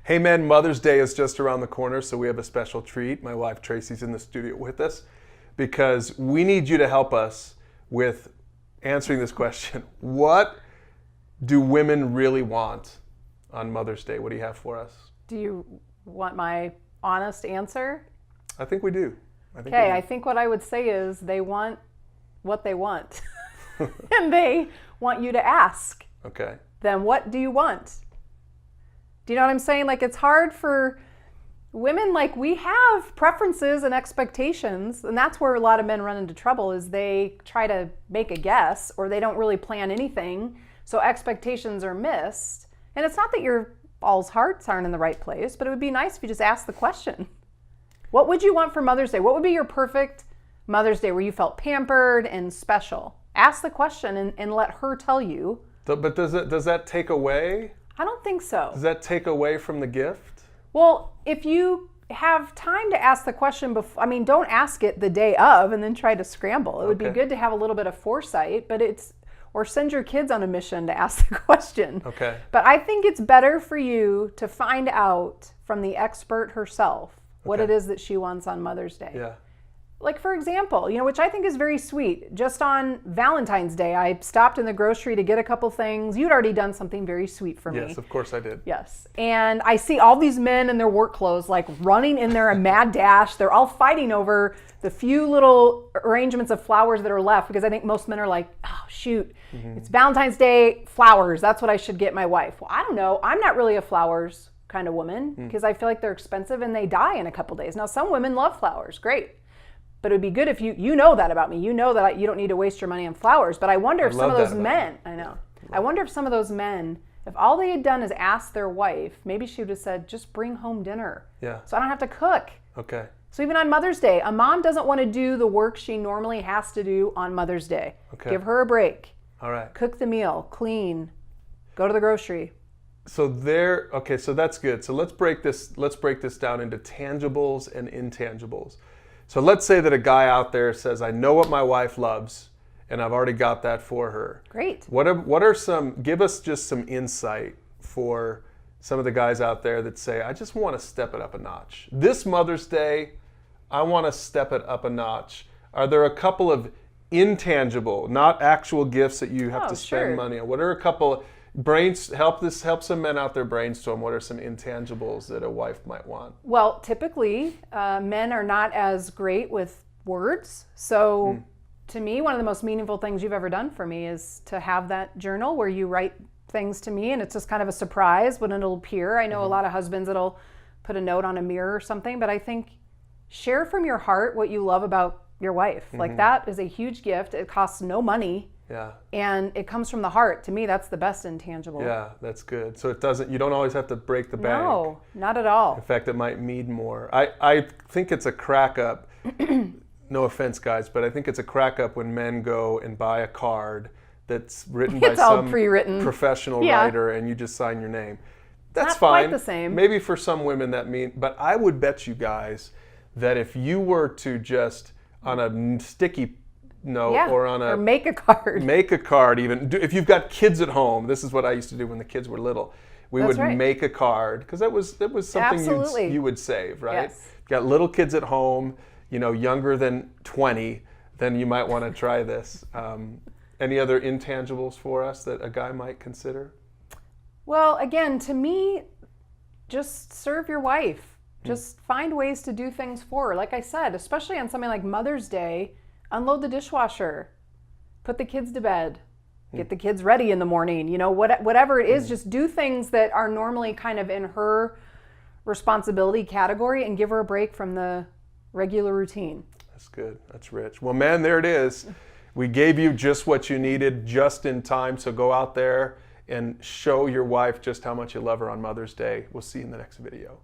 Hey men, Mother's Day is just around the corner, so we have a special treat. My wife Tracy's in the studio with us because we need you to help us with answering this question. What do women really want on Mother's Day? What do you have for us? Do you want my honest answer? I think we do. Okay, I think what I would say is they want what they want. And they want you to ask. Okay. Then what do you want? Do you know what I'm saying? Like, it's hard for women. Like, we have preferences and expectations, and that's where a lot of men run into trouble, is they try to make a guess or they don't really plan anything, so expectations are missed. And it's not that your all's hearts aren't in the right place, but it would be nice if you just asked the question. What would you want for Mother's Day? What would be your perfect Mother's Day where you felt pampered and special? Ask the question and let her tell you. But does that take away? I don't think so. Does that take away from the gift? Well, if you have time to ask the question before, don't ask it the day of and then try to scramble. It would be good to have a little bit of foresight, or send your kids on a mission to ask the question. Okay. But I think it's better for you to find out from the expert herself what it is that she wants on Mother's Day. Yeah. Like, for example, which I think is very sweet. Just on Valentine's Day, I stopped in the grocery to get a couple things. You'd already done something very sweet for me. Yes, of course I did. Yes. And I see all these men in their work clothes, like running in there a mad dash. They're all fighting over the few little arrangements of flowers that are left, because I think most men are like, oh, shoot, it's Valentine's Day, flowers. That's what I should get my wife. Well, I don't know. I'm not really a flowers kind of woman because I feel like they're expensive and they die in a couple days. Now, some women love flowers. Great. But it would be good if you know that about me. You know that you don't need to waste your money on flowers. But I wonder if some of those men, I wonder if some of those men, if all they had done is ask their wife, maybe she would have said, just bring home dinner. Yeah. So I don't have to cook. Okay. So even on Mother's Day, a mom doesn't want to do the work she normally has to do on Mother's Day. Okay. Give her a break. All right. Cook the meal, clean, go to the grocery. So so that's good. So let's break this down into tangibles and intangibles. So let's say that a guy out there says, I know what my wife loves, and I've already got that for her. Great. Give us just some insight for some of the guys out there that say, I just want to step it up a notch. This Mother's Day, I want to step it up a notch. Are there a couple of intangible, not actual gifts that you have to spend money on? What are a couple help some men out there brainstorm. What are some intangibles that a wife might want? Well, typically, men are not as great with words. So to me, one of the most meaningful things you've ever done for me is to have that journal where you write things to me, and it's just kind of a surprise when it'll appear. I know a lot of husbands that'll put a note on a mirror or something, but I think share from your heart what you love about your wife. Like, that is a huge gift. It costs no money. Yeah. And it comes from the heart. To me, that's the best intangible. Yeah, that's good. So you don't always have to break the bank. No, not at all. In fact, it might mean more. I think it's a crack up. No offense, guys, but I think it's a crack up when men go and buy a card that's written by some professional writer and you just sign your name. That's not fine. Quite the same. Maybe for some women but I would bet you guys that if you were to just on a sticky note or make a card. Make a card even. If you've got kids at home, this is what I used to do when the kids were little. We would make a card because that was something you would save, right? Yes. Got little kids at home, younger than 20, then you might want to try this. Any other intangibles for us that a guy might consider? Well, again, to me, just serve your wife. Just find ways to do things for her. Like I said, especially on something like Mother's Day, unload the dishwasher, put the kids to bed, get the kids ready in the morning, whatever it is, just do things that are normally kind of in her responsibility category and give her a break from the regular routine. That's good. That's rich. Well, man, there it is. We gave you just what you needed just in time. So go out there and show your wife just how much you love her on Mother's Day. We'll see you in the next video.